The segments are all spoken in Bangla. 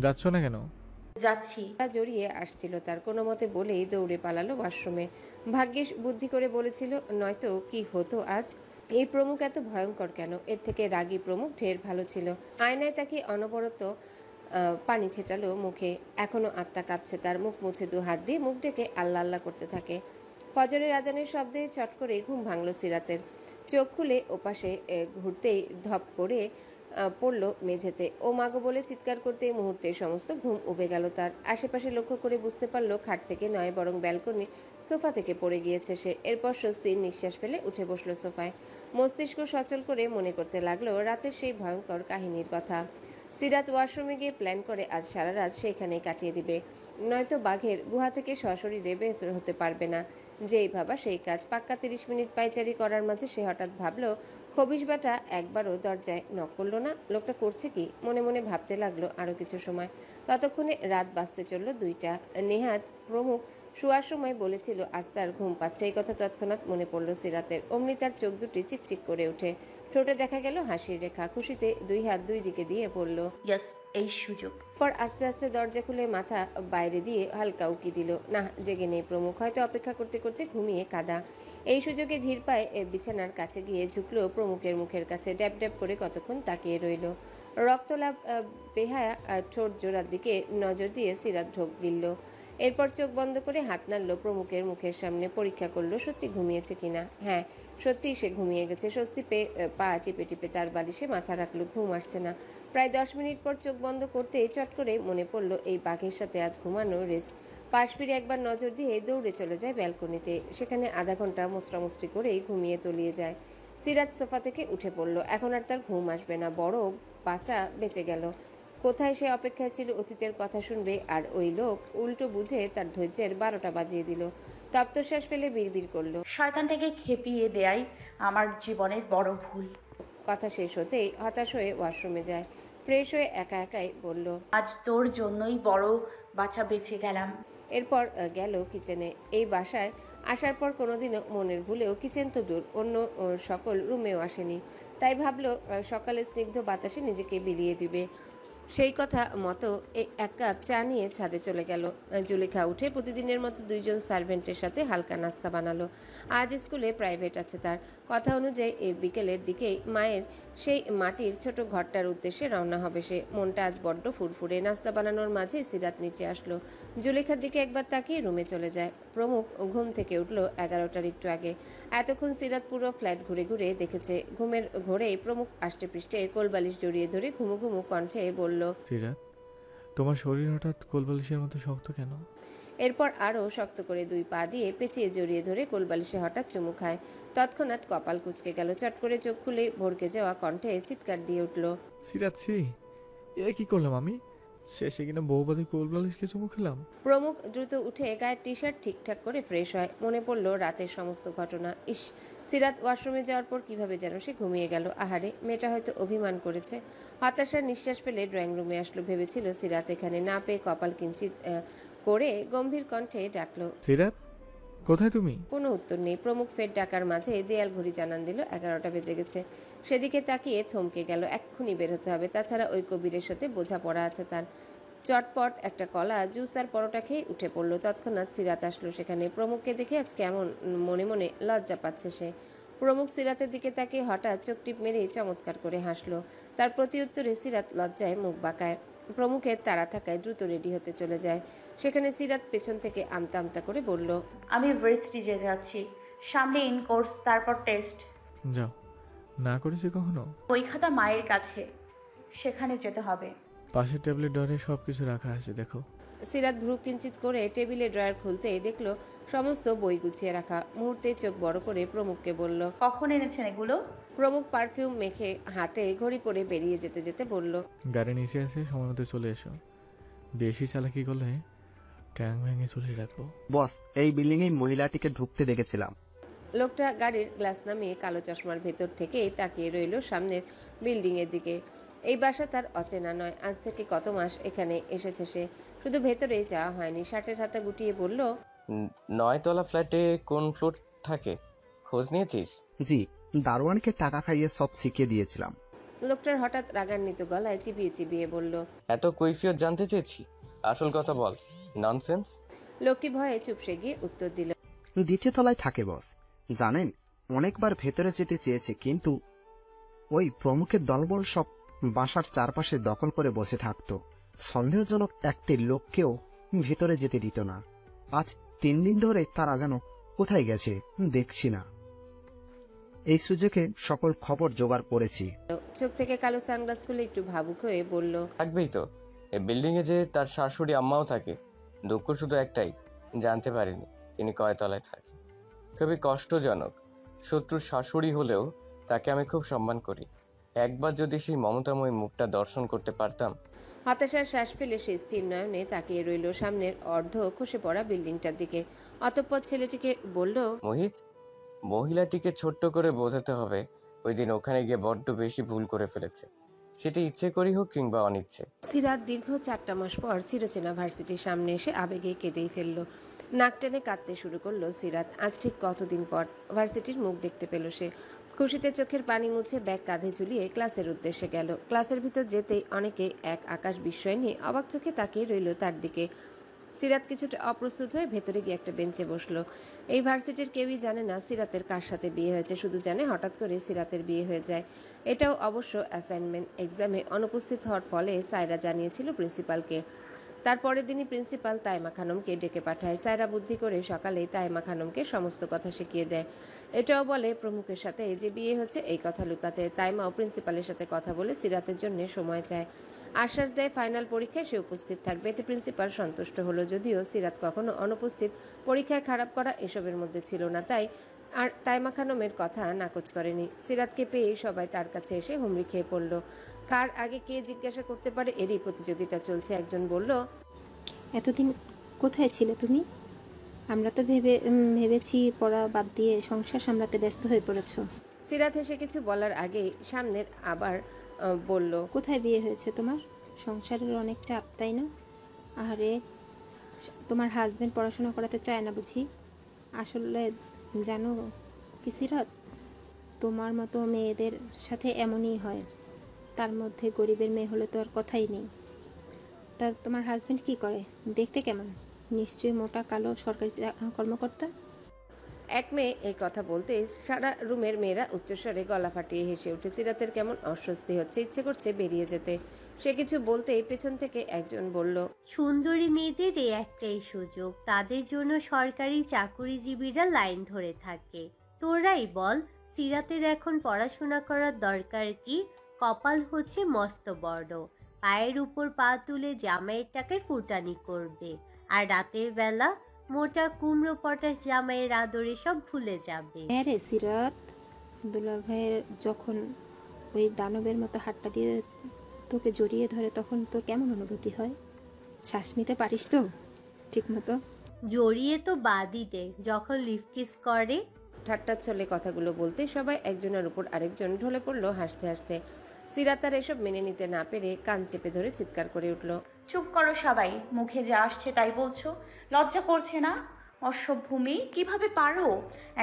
যাচ্ছ না কেন? যাচ্ছি। জড়িয়ে আসছিল তার, কোনো মতে বলেই দৌড়ে পালালো ওয়াশরুমে। ভাগ্যিস বুদ্ধি করে বলেছিল, নয়তো কি হতো আজ। এই প্রমুখ এত ভয়ঙ্কর কেন? এর থেকে রাগী প্রমুখ ঢের ভালো ছিল। আয়নায় তাকে অনবরত পানি ছেটালো মুখে। এখনো আত্মা কাঁপছে তার। মুখ মুছে দু হাত দিয়ে মুখ ডেকে আল্লাহ আল্লাহ করতে থাকে। ফজরের আজানের শব্দে চট করে ঘুম ভাঙল সিরাতের। চোখ খুলে ওপাশে ঘুরতেই ধপ করে পড়ল মেঝেতে। ও মাগো বলে চিৎকার করতে মুহূর্তে সমস্ত ঘুম উবে গেল তার। আশেপাশে লক্ষ্য করে বুঝতে পারল খাট থেকে নয়, বরং ব্যালকনি সোফা থেকে পড়ে গিয়েছে সে। এরপর স্বস্তির নিঃশ্বাস ফেলে উঠে বসলো সোফায়। মস্তিষ্ক সচল করে মনে করতে লাগলো রাতের সেই ভয়ঙ্কর কাহিনীর কথা। সিরাত ওয়াশরুমে গিয়ে প্ল্যান করে আজ সারা রাত সেখানেই কাটিয়ে দিবে। নয়তো বাঘের গুহা থেকে সশরীরে বের হতে পারবে না। যেই ভাবা সেই কাজ। পাক্কা 30 মিনিট পায়চারি করার মাঝে সে হঠাৎ ভাবলো, খবিশ বেটা একবারও দরজায় নক করলো না। লোকটা করছে কি? মনে মনে ভাবতে লাগলো আরো কিছু সময়। ততক্ষণে রাত বাজতে চলল 2টা। নেহাত প্রমুখ শোয়ার সময় বলেছিল আজ তার ঘুম পাচ্ছে। এই কথা তৎক্ষণাৎ মনে পড়ল সিরাতের। অমনি তার চোখ দুটি চিকচিক করে ওঠে। ঠোঁটে দেখা গেল হাসির রেখা। খুশিতে দুই হাত দুই দিকে দিয়ে পড়ল। ইয়াস, এই সুযোগ। পর আস্তে আস্তে দরজা খুলে মাথা বাইরে দিয়ে হালকা উকি দিল। না, জেগে নেই প্রমুখ, হয়তো অপেক্ষা করতে করতে ঘুমিয়ে কাদা। এই সুযোগে ধীর পায়ে বিছানার কাছে গিয়ে ঝুঁকলো প্রমুখের মুখের কাছে। ড্যাব ড্যাব করে কতক্ষণ তাকিয়ে রইল। রক্তলাভ বেহায়া ঠোঁট জোড়ার দিকে নজর দিয়ে সিরাত ঢোক গিলল। এরপর চোখ বন্ধ করে হাত নাড়ল প্রমুখের মুখের সামনে। পরীক্ষা করলো সত্যি ঘুমিয়েছে কিনা। হ্যাঁ, সত্যিই সে ঘুমিয়ে গেছে। স্বস্তি পেয়ে পা টিপে টিপে তার বালিশে মাথা রাখলো। ঘুম আসছে না। প্রায় 10 মিনিট পর চোখ বন্ধ করতেই চট করে মনে পড়ল এই বাঘের সাথে আজ ঘুমানো রিস্ক। পাশ ফিরে একবার নজর দিয়ে দৌড়ে চলে যায় ব্যালকনিতে। সেখানে আধা ঘন্টা মোস্টামুষ্টি করেই ঘুমিয়ে তলিয়ে যায়। সিরাত সোফা থেকে উঠে পড়ল। এখন আর তার ঘুম আসবে না, বড় বাঁচা বেঁচে গেল। কোথায় সে অপেক্ষায় ছিল অতীতের কথা শুনবে, আর ওই লোক উল্টো বুঝে তার ধৈর্যের 12টা বাজিয়ে দিল। তপ্তশ্বাস ফেলে বিড়বিড় করল। শয়তানটাকে খেপিয়ে দেয়াই আমার জীবনের বড় ভুল। কথা শেষ হতেই হতাশ হয়ে ওয়াশরুমে যায়। ফ্রেশ হয়ে একা একাই বলল, আজ তোর জন্যই বড় বাচ্চা বেঁচে গেলাম। এরপর গেল কিচেনে। এই বাসায় আসার পর কোনোদিনও মনের ভুলেও কিচেন তো দূর, অন্য সকল রুমেও আসেনি। তাই ভাবলো সকালে স্নিগ্ধ বাতাসে নিজেকে বিলিয়ে দিবে। সেই কথা মতো এক কাপ চা নিয়ে ছাদে চলে গেল। জুলেখা উঠে প্রতিদিনের মতো 2জন সার্ভেন্টের সাথে হালকা নাস্তা বানালো। আজ স্কুলে প্রাইভেট আছে তার। কথা অনুযায়ী এই বিকেলের দিকেই মায়ের সেই মাটির ছোট ঘরটার উদ্দেশ্যে রওনা হবে সে। মনটা আজ বড্ড ফুরফুরে। নাস্তা বানানোর মাঝে সিরাত নিচে আসলো। জুলেখার দিকে একবার তাকিয়ে রুমে চলে যায়। প্রমুখ ঘুম থেকে উঠলো 11টার একটু আগে। এতক্ষণ সিরাত পুরো ফ্ল্যাট ঘুরে ঘুরে দেখেছে। ঘুমের ঘোরেই প্রমুখ আষ্টে পৃষ্ঠে কোলবালিশ জড়িয়ে ধরে ঘুমু ঘুমু কণ্ঠে বলল, সিরাত, তোমার শরীর হঠাৎ কোলবালিশের মতো শক্ত কেন? এরপর আরও শক্ত করে 2 পা দিয়ে পেঁচিয়ে জড়িয়ে ধরে কোলবালিশে হঠাৎ চুমু খায়। তৎক্ষণাৎ কপাল কুঁচকে গেল। চট করে চোখ খুলে ভরকে যাওয়া কণ্ঠে চিৎকার দিয়ে উঠল, সিরাত, ছি, এ কি করলাম আমি? শেষে কিনা বউবাদী কোলবালিশকে চুমু খেলাম। প্রমুখ দ্রুত উঠে গায়ের টি শার্ট ঠিকঠাক করে ফ্রেশ হয়। মনে পড়ল রাতের সমস্ত ঘটনা। ইস, সিরাত ওয়াশরুমে যাওয়ার পর কিভাবে যেন সে ঘুমিয়ে গেল। আহারে, মেয়েটা হয়তো অভিমান করেছে। হতাশার নিঃশ্বাস ফেলে ড্রয়িং রুমে আসলো। ভেবেছিল সিরাত এখানে, না পেয়ে কপাল কিঞ্চিত করে গম্ভীর কণ্ঠে ডাকলো, সিরাত, কোথায় তুমি? কোনো উত্তর নেই। প্রমুখ ফের ডাকার মাঝে দেয়াল ঘড়ি জানান দিল 11টা বেজে গেছে। সেদিকে তাকিয়ে থমকে গেল। এক্ষুনি বের হতে হবে, তাছাড়া ওই কবিরের সাথে বোঝাপড়া আছে তার। চটপট একটা কলা, জুস আর পরোটা খেয়ে উঠে পড়ল। তৎক্ষণাৎ সিরাত আসলো সেখানে। প্রমুখকে দেখে আজ কেমন মনে মনে লজ্জা পাচ্ছে সে। প্রমুখ সিরাতের দিকে তাকিয়ে হঠাৎ চোখ টিপ মেরে চমৎকার করে হাসলো। তার প্রতি উত্তরে সিরাত লজ্জায় মুখ বাঁকায়। প্রমুখের তাড়া থাকায় দ্রুত রেডি হতে চলে যায়। সেখানে সিরাত পেছন থেকে আমতা আমতা করে বলল, আমি ভার্সিটি যেতে যাচ্ছি, সামনে ইন কোর্স, তারপর টেস্ট। যাও, না করেছি কখনো? ওই খাতা মায়ের কাছে, সেখানে যেতে হবে। পাশের টেবিলের ডরে সব কিছু রাখা আছে, দেখো। সিরাত ভ্রু কিঞ্চিত করে টেবিলে ড্রয়ার খুলতে দেখলো সমস্ত বই গুছিয়ে রাখা। মুহূর্তে চোখ বড় করে প্রমুখকে বলল, কখন এনেছেন এগুলো? প্রমুখ পারফিউম মেখে হাতে ঘড়ি পরে বেরিয়ে যেতে যেতে বলল, গাড়ি নিচে আছে, সময় মতো চলে এসো। বেশি চালাকি করলে ট্যাং ভেঙে চলে রাখবো। বস, এই বিল্ডিং এ মহিলাটিকে ঢুকতে দেখেছিলাম। লোকটা গাড়ির গ্লাস নামিয়ে কালো চশমার ভেতর থেকেই তাকিয়ে রইল সামনের বিল্ডিং এর দিকে। এই বাসা তার অচেনা নয়। আজ থেকে কত মাস এখানে এসেছে সে, শুধু ভেতরে যাওয়া হয়নি। শার্টের হাতা গুটিয়ে বলল, 9 তলা ফ্ল্যাটে কোন ফ্লোর থাকে খোঁজ নিয়েছিস? জি, দারোয়ানকে টাকা খাইয়ে সব শিখিয়ে দিয়েছিলাম। লোকটার হঠাৎ রাগান্বিত গলায় চিবিয়ে চিবিয়ে বলল। এত কৈফিয়ত জানতে চেয়েছি, আসল কথা বল। ননসেন্স। লোকটি ভয়ে চুপসে গিয়ে উত্তর দিল। দ্বিতীয় তলায় থাকে বস। জানেন, অনেকবার ভেতরে যেতে চেয়েছে, কিন্তু ওই প্রমুখের দলবল সব বাসার চারপাশে দখল করে বসে থাকতো। সন্দেহজনক একটি লোককেও ভেতরে যেতে দিত না। আজ 3 দিন ধরে তারা যেন কোথায় গেছে দেখছি না। এই সুযোগে সকল খবর জোগাড় করেছি। চোখ থেকে কালো সানগ্লাস খুলে একটু ভাবুক হয়ে বলল। থাকবেই তো, এই বিল্ডিং এ যে তার শাশুড়ি আম্মাও থাকে। দুঃখ শুধু একটাই, জানতে পারিনি তিনি কয় তলায় থাকে। খুবই কষ্টজনক। শত্রুর শাশুড়ি হলেও তাকে আমি খুব সম্মান করি। একবার যদি সেই মমতাময়ী মুখটা দর্শন করতে পারতাম। হতাশার শ্বাস ফেলে সে স্থির নয়নে তাকিয়ে রইল সামনের অর্ধ খসে পড়া বিল্ডিংটার দিকে। অতঃপর ছেলেটিকে বলল। মোহিত, মহিলাটিকে ছোট্ট করে বোঝাতে হবে ওই দিন ওখানে গিয়ে বড্ড বেশি ভুল করে ফেলেছে, সেটা ইচ্ছে করি হোক কিংবা অনিচ্ছে। সিরাত দীর্ঘ 4টা মাস পর চিরচেনা ভার্সিটির সামনে এসে আবেগে কেঁদেই ফেলল। নাক টেনে কাঁদতে শুরু করলো সিরাত। আজ ঠিক কতদিন পর ভার্সিটির মুখ দেখতে পেল সে। খুশিতে চোখের পানি মুছে ব্যাগ কাঁধে ঝুলিয়ে ক্লাসের উদ্দেশ্যে গেল। ক্লাসের ভিতর যেতেই অনেকে এক আকাশ বিস্ময় নিয়ে অবাক চোখে তাকিয়ে রইল তার দিকে। সিরাত কিছুটা অপ্রস্তুত হয়ে ভেতরে গিয়ে একটা বেঞ্চে বসলো। এই ভার্সিটির কেউই জানে না সিরাতের কার সাথে বিয়ে হয়েছে, শুধু জানে হঠাৎ করে সিরাতের বিয়ে হয়ে যায়। এটাও অবশ্য অ্যাসাইনমেন্ট এক্সামে অনুপস্থিত হওয়ার ফলে সায়রা জানিয়েছিল প্রিন্সিপালকে। তারপরের দিনই প্রিন্সিপাল তাইমা খানমকে ডেকে পাঠায়। সায়রা বুদ্ধি করে সকালেই তাইমা খানমকে সমস্ত কথা শিখিয়ে দেয়। এটাও বলে প্রমুখের সাথে যে বিয়ে হচ্ছে এই কথা লুকাতে। তাইমাও প্রিন্সিপালের সাথে কথা বলে সিরাতের জন্য সময় চায়। আশ্বাস দেয় ফাইনাল পরীক্ষায় সে উপস্থিত থাকবে। এতে প্রিন্সিপাল সন্তুষ্ট হলো, যদিও সিরাত কখনো অনুপস্থিত, পরীক্ষায় খারাপ করা এসবের মধ্যে ছিল না, তাই আর তাইমা খানমের কথা নাকচ করেনি। সিরাতকে পেয়ে সবাই তার কাছে এসে হুমড়ি খেয়ে পড়ল। কার আগে কে জিজ্ঞাসা করতে পারে এরই প্রতিযোগিতা চলছে। একজন বলল। এতদিন কোথায় ছিলে তুমি? আমরা তো ভেবেছি পড়া বাদ দিয়ে সংসার সামলাতে ব্যস্ত হয়ে পড়েছ। সিরাত হেসে কিছু বলার আগেই সামনের আবার বলল। কোথায় বিয়ে হয়েছে তোমার? সংসারের অনেক চাপ, তাই না? আরে তোমার হাজবেন্ড পড়াশোনা করাতে চায় না বুঝি? আসলে জানো কি সিরাত, তোমার মতো মেয়েদের সাথে এমনই হয়। তার মধ্যে গরিবের মেয়ে হলে তো আর কথাই নেই। তা তোমার হাজবেন্ড কি করে? দেখতে কেমন? নিশ্চয়ই মোটা কালো সরকারি কর্মকর্তা। এক মেয়ে এই কথা বলতে সারা রুমের মেয়েরা উচ্চস্বরে গলা ফাটিয়ে হেসে উঠে। সিরাতের কেমন অস্বস্তি হচ্ছে, ইচ্ছে করছে বেরিয়ে যেতে। সে কিছু বলতেই পেছন থেকে একজন বলল। সুন্দরী মেয়েদের এই একটাই সুযোগ, তাদের জন্য সরকারি চাকুরিজীবীরা লাইন ধরে থাকে। তোরাই বল, সিরাতের এখন পড়াশোনা করার দরকার কি? কপাল হচ্ছে মস্ত বড়, পায়ের উপর পা তুলে জামাইয়ের টাকায় ফুটানি করবে, আর রাতের বেলা মোটা কুমড়ো পটাশ জামাইয়ের আদরে সব ভুলে যাবে। হ্যাঁ রে সিরাত, দুলা ভাইয়ের যখন ওই দানবের মতো হাতটা দিয়ে তোকে জড়িয়ে ধরে তখন তোর কেমন অনুভূতি হয়? শ্বাস নিতে পারিস তো ঠিক মতো? জড়িয়ে তো বাদই দে, যখন লিফ কিস করে। ঠাট্টার ছলে কথাগুলো বলতে সবাই একজনের উপর আরেকজন ঢলে পড়লো হাসতে হাসতে। সিরাত আর এসব মেনে নিতে না পেরে কান চেপে ধরে চিৎকার করে উঠল। চুপ করো সবাই, মুখে যা আসছে তাই বলছো? লজ্জা করছে না? অসভ্যমি, কিভাবে পারো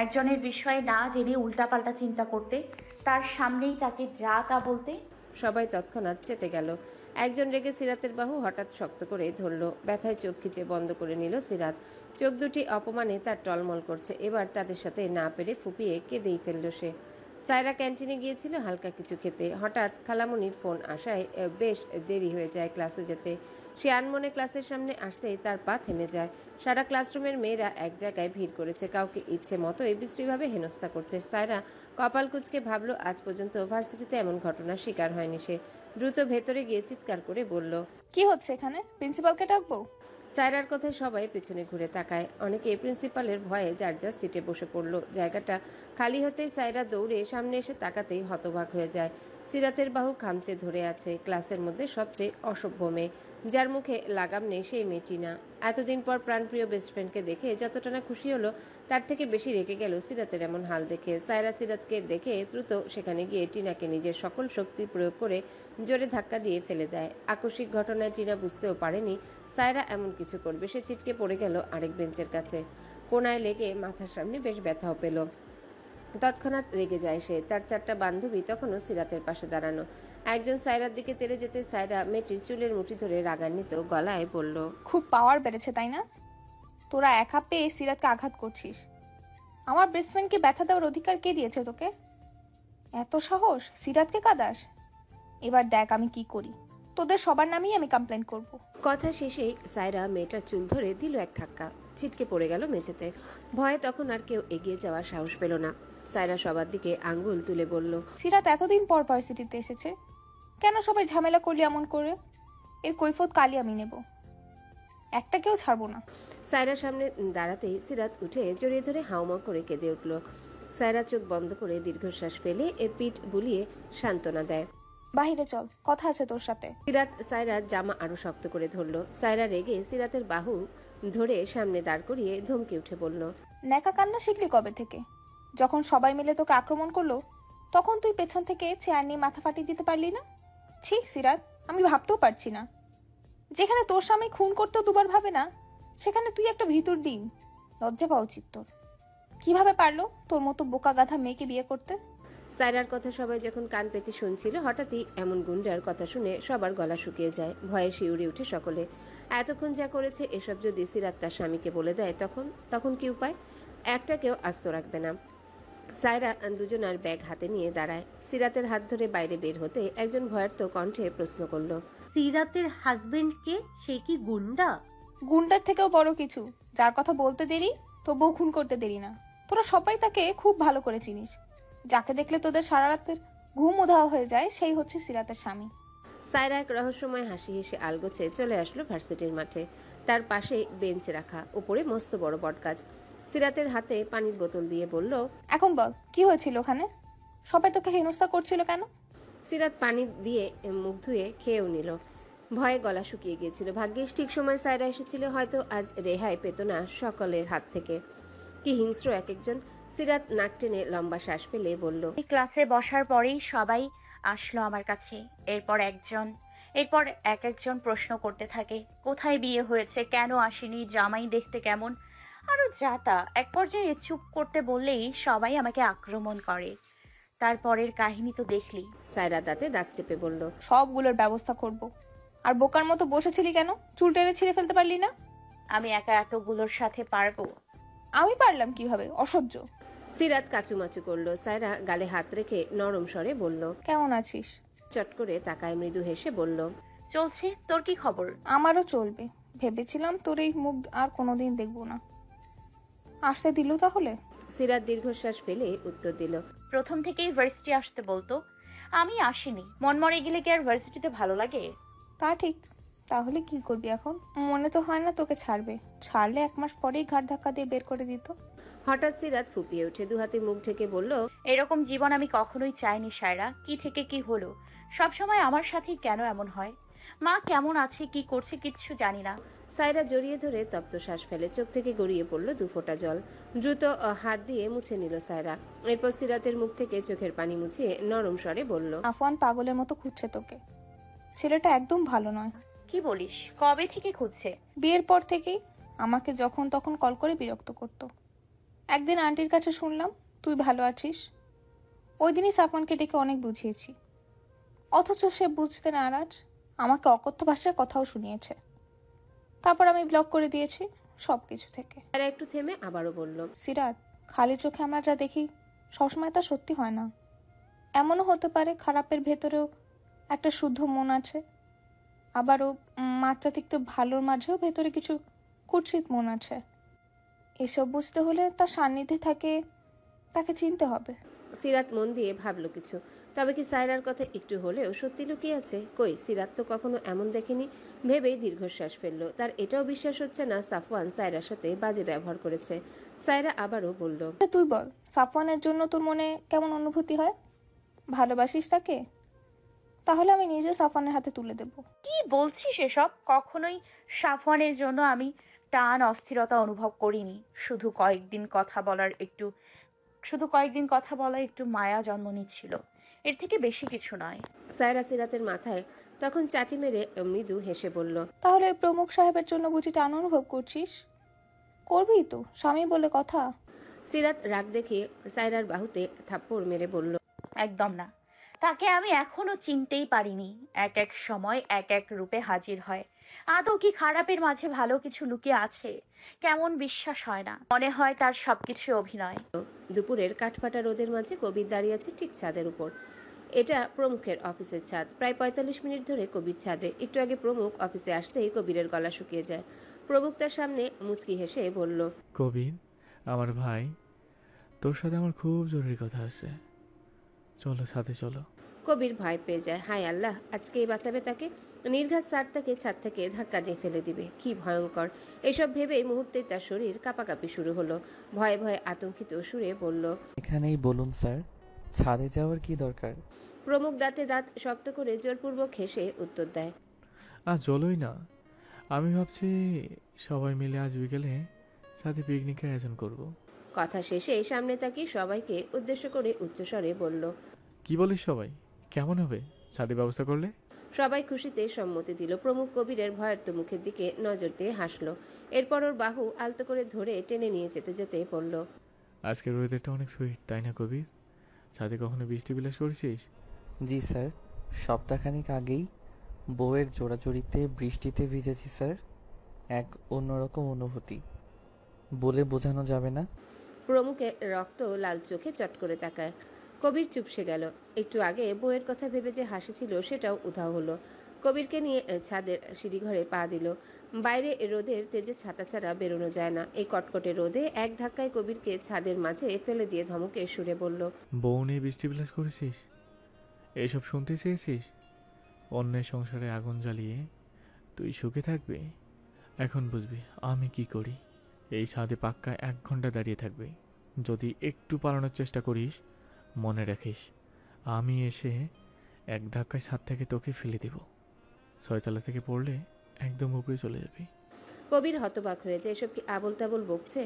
একজনের বিষয়ে না জেনে উল্টাপাল্টা চিন্তা করতে, তার সামনেই তাকে যা তা বলতে? সবাই তৎক্ষণাৎ চেতে গেল। একজন রেগে সিরাতের বাহু হঠাৎ শক্ত করে ধরল। ব্যথায় চোখ খিচে বন্ধ করে নিল সিরাত। চোখ দুটি অপমানে তার টলমল করছে। এবার তাদের সাথে না পেরে ফুপিয়ে কেঁদেই ফেলল সে। সায়রা ক্যান্টিনে গিয়েছিল হালকা কিছু খেতে। হঠাৎ খালামণির ফোন আসায় বেশ দেরি হয়ে যায় ক্লাসে যেতে। সে আনমনে ক্লাসের সামনে আসতেই তার পা থেমে যায়। সারা ক্লাসরুমের মেয়েরা এক জায়গায় ভিড় করেছে, কাউকে ইচ্ছে মতোই বিশ্রীভাবে হেনস্থা করছে। সায়রা কপাল কুঁচকে ভাবল আজ পর্যন্ত ভার্সিটিতে এমন ঘটনার শিকার হয়নি সে। দ্রুত ভেতরে গিয়ে চিৎকার করে বলল। কি হচ্ছে এখানে? প্রিন্সিপালকে ডাকবো? সায়রার কথায় সবাই পেছনে ঘুরে তাকায়। অনেকে প্রিন্সিপালের ভয়ে যার যার সিটে বসে পড়ল। জায়গাটা খালি হতেই সায়রা দৌড়ে সামনে এসে তাকাতেই হতবাক হয়ে যায়। সিরাতের বাহু খামচে ধরে আছে ক্লাসের মধ্যে সবচেয়ে অসভ্য মেয়ে, যার মুখে লাগাম নেই সেই মেয়েটি না। এতদিন পর প্রাণপ্রিয় বেস্ট ফ্রেন্ডকে দেখে যতটা না খুশি হলো তার থেকে বেশি রেগে গেল সিরাতের এমন হাল দেখে। সায়রা সিরাতকে দেখে দ্রুত সেখানে গিয়ে টিনাকে নিজের সকল শক্তি প্রয়োগ করে জোরে ধাক্কা দিয়ে ফেলে দেয়। আকস্মিক ঘটনায় টিনা বুঝতেও পারেনি সায়রা এমন কিছু করবে। সে ছিটকে পড়ে গেল আরেক বেঞ্চের কাছে। কোনায় লেগে মাথার সামনে বেশ ব্যথাও পেল। তৎক্ষণাৎ রেগে যায় সে। তার 4টা বান্ধবী তখনও সিরাতের পাশে দাঁড়ানো। একজন সায়রার দিকে তেড়ে যেতে সায়রা মেয়েটির চুলের মুঠি ধরে রাগান্বিত গলায় বলল, খুব পাওয়ার বেড়েছে তাই না? তোরা একা পেয়ে সিরাতকে আঘাত করছিস। আমার বেস্ট ফ্রেন্ডকে ব্যথা দেওয়ার অধিকার কে দিয়েছে তোকে? এত সাহস, সিরাতকে কাঁদাস? এবার দেখ আমি কি করি। তোদের সবার নামেই আমি কমপ্লেন করব। কথা শেষেই সায়রা মেয়েটার চুল ধরে দিল এক ধাক্কা। ছিটকে পড়ে গেল মেঝেতে। ভয়ে তখন আর কেউ এগিয়ে যাওয়ার সাহস পেল না। সায়রা সবার দিকে আঙ্গুল তুলে বলল, সিরাত এতদিন পর ভার্সিটিতে এসেছে, কেন সবাই ঝামেলা করলি এমন করে? এর কৈফত কালই আমি নেব, একটা কেউ ছাড়বো না। সায়রার সামনে দাঁড়াতেই সিরাত উঠে জড়িয়ে ধরে হাউমাউ করে কেঁদে উঠল। সায়রা চোখ বন্ধ করে দীর্ঘশ্বাস ফেলে পিঠ বুলিয়ে সান্ত্বনা দেয়। বাহিরে চল, কথা আছে তোর সাথে। সিরাত সায়রার জামা আরো শক্ত করে ধরল। সায়রা রেগে সিরাতের বাহু ধরে সামনে দাঁড় করিয়ে ধমকে উঠে বলল, ন্যাকা কান্না শিখলি কবে থেকে? যখন সবাই মিলে তোকে আক্রমণ করলো তখন তুই পেছন থেকে চেয়ার নিয়ে মাথা ফাটিয়ে দিতে পারলি না? ছি সিরাত, আমি ভাবতেও পারছি না। যেখানে তোর স্বামী খুন করতেও দুবার ভাবে না, সেখানে তুই একটা ভিতর ডিম। লজ্জা পাওয়া উচিত তোর। কিভাবে পারলো তোর মতো বোকা গাধা মেয়েকে বিয়ে করতে? সায়রার কথা সবাই যখন কান পেতে শুনছিল, হঠাৎই এমন গুন্ডার কথা শুনে সবার গলা শুকিয়ে যায়। ভয়ে শিউরে উঠে সকলে। এতক্ষণ যা করেছে এসব যদি সিরাত তার স্বামীকে বলে দেয় তখন কি উপায়? একটা কেউ আস্ত রাখবে না। সায়রা দুজনার ব্যাগ হাতে নিয়ে দাঁড়ায়। সিরাতের হাত ধরে বাইরে বের হতে একজন ভয়ার্ত কণ্ঠে প্রশ্ন করল, সিরাতের হাজবেন্ডকে? সে কি গুন্ডা? গুন্ডার থেকেও বড় কিছু, যার কথা বলতে দেরি তবুও খুন করতে দেরি না। তোরা সবাই তাকে খুব ভালো করে চিনিস। যাকে দেখলে তোদের সারা রাতের ঘুম উধাও হয়ে যায় সেই হচ্ছে সিরাতের স্বামী। সায়রা এক রহস্যময় হাসি হেসে আলগোছে চলে আসলো ভার্সিটির মাঠে। তার পাশে বেঞ্চ রাখা, উপরে মস্ত বড় বটগাছ। সিরাতের হাতে পানির বোতল দিয়ে বলল, এখন বল কি হয়েছিল ওখানে? সবাই তোকে হেনস্থা করছিল কেন? সিরাত পানি দিয়ে মুখ ধুয়ে খেয়েও নিল। ভয়ে গলা শুকিয়ে গিয়েছিল। ভাগ্যিস ঠিক সময় সায়রা এসেছিল, হয়তো আজ রেহাই পেত না সকলের হাত থেকে। কি হিংস্র এক একজন। সিরাত নাক টেনে লম্বা শ্বাস ফেলে বলল, ক্লাসে বসার পরেই সবাই আসলো আমার কাছে। এরপর এক একজন প্রশ্ন করতে থাকে, কোথায় বিয়ে হয়েছে, কেন আসেনি, জামাই দেখতে কেমন, আরো যাতা। এক পর্যায়ে চুপ করতে বললেই সবাই আমাকে আক্রমণ করে। তারপরের কাহিনী তো দেখলি। সায়রা দাঁতে দাঁত চেপে বলল, সবগুলোর ব্যবস্থা করব। আর বোকার মতো বসেছিলি কেন? চুল টেনে ছিঁড়ে ফেলতে পারলি না? আমি একা এতগুলোর সাথে পারবো? আমি পারলাম কিভাবে? অসহ্য। সিরাত কাচুমাচু করলো। সায়রা গালে হাত রেখে নরম স্বরে বলল, কেমন আছিস? চট করে তাকায় মৃদু হেসে বলল, চলছে। তোর কি খবর? আমারও চলবে। ভেবেছিলাম তোর এই মুখ আর কোনোদিন দেখবো না। আসতে দিল তাহলে? সিরাত দীর্ঘশ্বাস ফেলে উত্তর দিল, প্রথম থেকেই ভার্সিটি আসতে বলতো, আমি আসিনি। মন মরে গেলে কি আর ভার্সিটিতে ভালো লাগে? তা ঠিক। তাহলে কি করবি এখন? মনে তো হয় না তোকে ছাড়বে। ছাড়লে 1 মাস পরেই ঘাট ধাক্কা দিয়ে বের করে দিত। হঠাৎ সিরাত ফুপিয়ে উঠে দুহাতে মুখ ঢেকে বলল, এরকম জীবন আমি কখনোই চাইনি সায়রা। কি থেকে কি হলো? সবসময় আমার সাথেই কেন এমন হয়? মা কেমন আছে, কি করছে কিচ্ছু জানি না। সায়রা জড়িয়ে ধরে তপ্ত শ্বাস ফেলে। চোখ থেকে গড়িয়ে পড়ল 2 ফোঁটা জল। দ্রুত হাত দিয়ে মুছে নিল সায়রা। এরপর সিরাতের মুখ থেকে চোখের পানি মুছিয়ে নরম স্বরে বলল, আফওয়ান পাগলের মতো খুঁজছে তোকে। ছেলেটা একদম ভালো নয়। কি বলিস? কবে থেকে খুঁজছে? বিয়ের পর থেকেই আমাকে যখন তখন কল করে বিরক্ত করত। একদিন আন্টির কাছে শুনলাম তুই ভালো আছিস। ওই দিনই সাফওয়ানকে ডেকে অনেক বুঝিয়েছি, অথচ সে বুঝতে নারাজ। আমাকে অকথ্য ভাষায় কথাও শুনিয়েছে। তারপর আমি ব্লক করে দিয়েছি সবকিছু থেকে। সায়রা একটু থেমে আবারও বলল, সিরাত, খালি চোখে আমরা যা দেখি সবসময় তা সত্যি হয় না। এমনও হতে পারে খারাপের ভেতরেও একটা শুদ্ধ মন আছে। আবারও মাত্রাতিরিক্ত ভালোর মাঝেও ভেতরে কিছু কুৎসিত মন আছে। এসব বুঝতে হলে তার সান্নিধ্যে তাকে চিনতে হবে। সিরাত মন দিয়ে ভাবলো কিছু। তবে কি সায়রার কথা একটু হলেও সত্যি লুকিয়ে আছে? কই, সিরাত তো কখনো এমন দেখেনি। ভেবেই দীর্ঘশ্বাস ফেললো। তার এটাও বিশ্বাস হচ্ছে না সাফওয়ান সায়রার সাথে বাজে ব্যবহার করেছে। সায়রা আবারও বলল, তুই বল, সাফওয়ানের জন্য তোর মনে কেমন অনুভূতি হয়? ভালোবাসিস তাকে? তাহলে আমি নিজে সাফওয়ানের হাতে তুলে দেব। কি বলছিস এসব? কখনোই সাফওয়ানের জন্য আমি টান অস্থিরতা অনুভব করিনি। শুধু কয়েকদিন কথা বলা একটু মায়া জন্ম নিচ্ছিল, এর থেকে বেশি কিছু নয়। সায়রা সিরাতের মাথায় তখন চাটি মেরে মৃদু হেসে বলল, তাহলে প্রমুখ সাহেবের জন্য বুঝি টান অনুভব করছিস? করবি তো, স্বামী বলে কথা। সিরাত রাগ দেখিয়ে সায়রার বাহুতে থাপ্পড় মেরে বলল, একদম না। তাকে আমি এখনো চিনতেই পারিনি। এক এক সময় এক এক রূপে হাজির হয়। আদৌ কি খারাপের মাঝে ভালো কিছু লুকিয়ে আছে? কেমন বিশ্বাস হয় না, মনে হয় তার সবকিছু অভিনয়। দুপুরের কাঠফাটা রোদের মাঝে কবির দাঁড়িয়ে আছে ঠিক ছাদের উপর। এটা প্রমুখের অফিসের ছাদ। প্রায় ৪৫ মিনিট ধরে কবির ছাদে। একটু আগে প্রমুখ অফিসে আসতেই কবিরের গলা শুকিয়ে যায়। প্রমুখ তার সামনে মুচকি হেসে বলল, কবির, আমার ভাই, তোর সাথে আমার খুব জরুরি কথা আছে, চলো সাথে চলো। কবির ভয় পেয়ে যায়। হায় আল্লাহ, আজকেই বাঁচাবে তাকে। নির্ঘাত স্যার তাকে ছাদ থেকে ধাক্কা দিয়ে ফেলে দিবে। কি ভয়ঙ্কর! এসব ভেবেই মুহূর্তেই তার শরীর কাঁপাকাঁপি শুরু হলো। ভয়ে ভয়ে আতঙ্কিত সুরে বলল, এখানেই বলুন স্যার, ছাদে যাওয়ার কি দরকার? প্রমুখ দাঁতে দাঁত শক্ত করে জোরপূর্বক হেসে উত্তর দেয়, আর চলোই না, আমি ভাবছি সবাই মিলে আজ বিকেলে সাথে পিকনিকের আয়োজন করব। কথা শেষে সামনে তাকিয়ে সবাইকে উদ্দেশ্য করে উচ্চস্বরে বলল, কি বলিস সবাই? কেমন হবে সাথে ব্যবস্থা করলে? সবাই খুশিতে সম্মতি দিল। প্রমুখ কবিরের ভয়ার্ত মুখের দিকে নজর দিয়ে হাসলো। এরপর ওর বাহু আলতো করে ধরে টেনে নিয়ে যেতে যেতে বলল, আজকের ওয়েদারটা অনেক সুইট, তাই না কবির? ছাদে কখনো বৃষ্টি বিলাস করেছিস? জি স্যার, সপ্তাহখানিক আগেই বউয়ের জোড়াজড়িতে বৃষ্টিতে ভিজেছি স্যার। এক অন্যরকম অনুভূতি, বলে বোঝানো যাবে না। প্রমুখের রক্ত লাল চোখে চট করে তাকায়। কবির চুপসে গেল। একটু আগে বইয়ের কথা ভেবে যে হাসিছিল সেটাও উধাও হলো। কবিরকে নিয়ে ছাদের সিঁড়িঘরে পা দিল। বাইরে রোদের তেজে ছাতা ছাড়া বেরোনো যায় না। এই কটকটে রোদে এক ধাক্কায় কবিরকে ছাদের মাঝে ফেলে দিয়ে ধমকে সুরে বলল, বউ নিয়ে বৃষ্টি বিলাস করেছিস? এইসব শুনতে চেয়েছিস? অন্যের সংসারে আগুন জ্বালিয়ে তুই সুখে থাকবি? এখন বুঝবি আমি কি করি। এই ছাদে পাক্কা 1 ঘন্টা দাঁড়িয়ে থাকবি। যদি একটু পালানোর চেষ্টা করিস, মনে রাখিস আমি এসে এক ধাক্কায় ছাদ থেকে তোকে ফেলে দিব। 6 তলা থেকে পড়লে একদম উপরে চলে যাবি। কবির হতবাক হয়েছে। এসব কি আবোল তাবোল বকছে?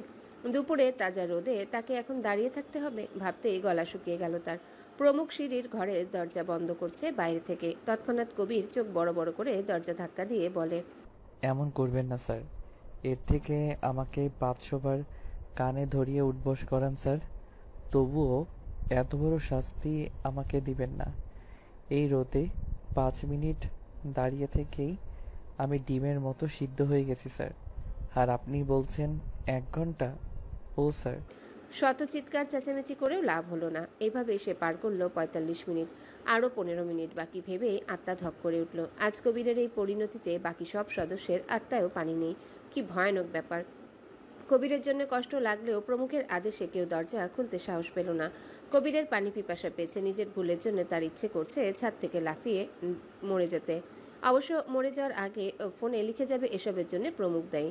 দুপুরে তাজা রোদে তাকে এখন দাঁড়িয়ে থাকতে হবে? ভাবতেই গলা শুকিয়ে গেল তার। প্রমুখ সিঁড়ির ঘরের দরজা বন্ধ করছে বাইরে থেকে। তৎক্ষণাৎ কবির চোখ বড় বড় করে দরজা ধাক্কা দিয়ে বলে, এমন করবেন না স্যার, এর থেকে আমাকে 500 বার কানে ধরিয়ে উঠবস করান স্যার, তবুও এত বড় শাস্তি আমাকে দিবেন না। এই রোদে 5 মিনিট দাঁড়িয়ে থেকেই আমি ডিমের মতো সিদ্ধ হয়ে গেছি স্যার, আর আপনি বলছেন 1 ঘন্টা? ও স্যার! শত চিৎকার চেঁচামেচি করেও লাভ হলো না। এভাবে সে পার করলো ৪৫ মিনিট। আরও ১৫ মিনিট বাকি ভেবে আত্মা ধক করে উঠল। আজ কবিরের এই পরিণতিতে বাকি সব সদস্যের আত্মায়ও পানি নেই। কি ভয়ানক ব্যাপার! কবিরের জন্য কষ্ট লাগলেও প্রমুখের আদেশে কেউ দরজা খুলতে সাহস পেল না। কবিরের পানি পিপাসা পেয়েছে। নিজের ভুলের জন্য তার ইচ্ছে করছে ছাদ থেকে লাফিয়ে মরে যেতে। অবশ্য মরে যাওয়ার আগে ফোনে লিখে যাবে এসবের জন্য প্রমুখ দায়ী।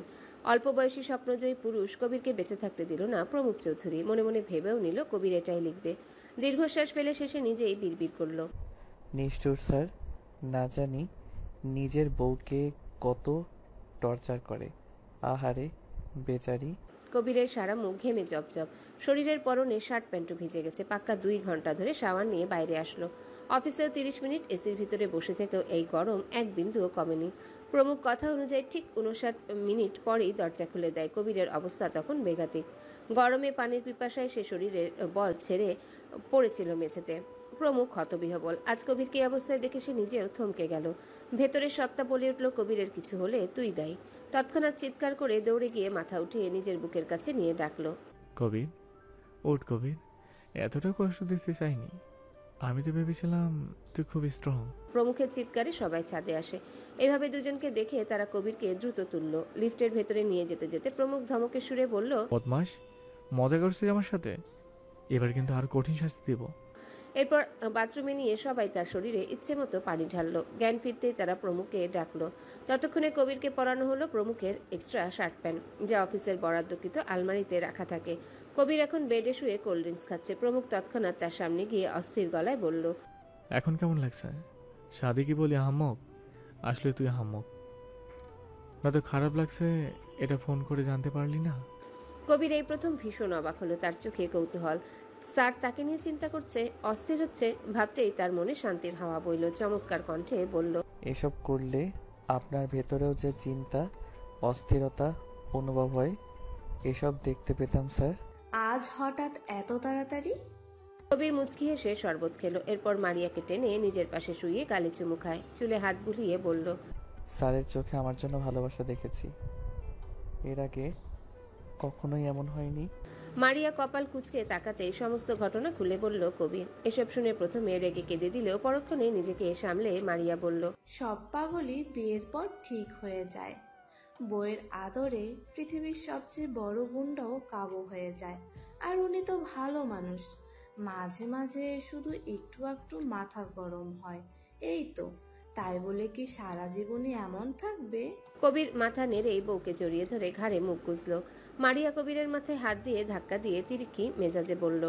অল্প বয়সী স্বপ্নজয়ী পুরুষ কবিরকে বেঁচে থাকতে দিল না প্রমুখ চৌধুরী। মনে মনে ভেবেও নিল কবির এটাই লিখবে। দীর্ঘশ্বাস ফেলে শেষে নিজেই বিড়বিড় করল, নিষ্ঠুর স্যার, না জানি নিজের বউকে কত টর্চার করে। আহারে বেচারি। কবিরের সারা মুখ ঘেমে জবজব। শরীরের পরনে শার্ট প্যান্টও ভিজে গেছে। পাক্কা 2 ঘন্টা ধরে শাওয়ার নিয়ে বাইরে আসলো। অফিসেও 30 মিনিট এসির ভিতরে বসে থেকেও এই গরম এক বিন্দুও কমেনি। প্রমুখ কথা অনুযায়ী ঠিক 59 মিনিট পরেই দরজা খুলে দেয়। কবিরের অবস্থা তখন বেগাতিক। গরমে পানির পিপাসায় সে শরীরের বল ছেড়ে পড়েছিল মেঝেতে। প্রমুখ হতবিহ্বল। আজ কবিরকে এই অবস্থায় দেখে সে নিজেও থমকে গেল। ভেতরের সত্তা বলে উঠল, কবিরের কিছু হলে তুই দায়ী। তৎক্ষণাৎ চিৎকার করে দৌড়ে গিয়ে মাথা উঠিয়ে নিজের বুকের কাছে নিয়ে ডাকলো, কবির, ওঠ কবির, এতটা কষ্ট দিতে চাইনি। আমি তো ভেবেছিলাম তুই খুব স্ট্রং। প্রমুখের চিৎকারে সবাই ছাদে আসে। এভাবে দুজনকে দেখে তারা কবিরকে দ্রুত তুলল। লিফটের ভেতরে নিয়ে যেতে যেতে প্রমুখ ধমকের সুরে বলল, বদমাস, মজা করছিস আমার সাথে? এবার কিন্তু আরো কঠিন শাস্তি দেব। এরপর বাথরুমে নিয়ে সবাই তার শরীরে ইচ্ছে মতো পানি ঢাললো। জ্ঞান ফিরতেই তারা প্রমুখকে ডাকলো। ততক্ষণে কবিরকে পরানো হলো প্রমুখের এক্সট্রা শার্ট প্যান্ট, যা অফিসের বরাদ্দকৃত আলমারিতে রাখা থাকে। কবির এখন বেডে শুয়ে কোল্ড ড্রিঙ্কস খাচ্ছে। প্রমুখ তৎক্ষণাৎ তার সামনে গিয়ে অস্থির গলায় বলল, এখন কেমন লাগছে? সাদে কি বলি আহাম্মক? আসলে তুই আহাম্মক না তো খারাপ লাগছে এটা ফোন করে জানতে পারলি না? কবির এই প্রথম ভীষণ অবাক হলো। তার চোখে কৌতূহল। স্যার তাকে নিয়ে চিন্তা করছে, অস্থির হচ্ছে। ভাবতেই তার মনে শান্তির হাওয়া বইল। চমৎকার কণ্ঠে বলল, এসব করলে আপনার ভেতরেও যে চিন্তা, অস্থিরতা অনুভব হয়, এসব দেখতে পেতাম স্যার। আজ হঠাৎ এত তাড়াতাড়ি? কবির মুচকি হেসে শরবত খেলো, এরপর মারিয়াকে টেনে নিজের পাশে শুইয়ে গালে চুমু খায়, চুলে হাত বুলিয়ে বলল, স্যারের চোখে আমার জন্য ভালোবাসা দেখেছি, এর আগে কখনোই এমন হয়নি। মারিয়া কপাল কুঁচকে তাকাতেই সমস্ত ঘটনা খুলে বলল কবির। এসব শুনে প্রথমে রেগে কেঁদে দিলেও পরক্ষণে নিজেকে সামলে মারিয়া বলল, সব পাগলই বিয়ের পর ঠিক হয়ে যায়। বইয়ের আদরে পৃথিবীর সবচেয়ে বড় গুণটাও কাবু হয়ে যায়। আর উনি তো ভালো মানুষ, মাঝে মাঝে শুধু একটু একটু মাথা গরম হয়, এই তো। তাই বলে কি সারা জীবনই এমন থাকবে? কবির মাথা নেড়েই বউকে জড়িয়ে ধরে ঘাড়ে মুখ গুজল। মারিয়া কবিরের মাথায় হাত দিয়ে ধাক্কা দিয়ে তিরিক্ষি মেজাজে বলল,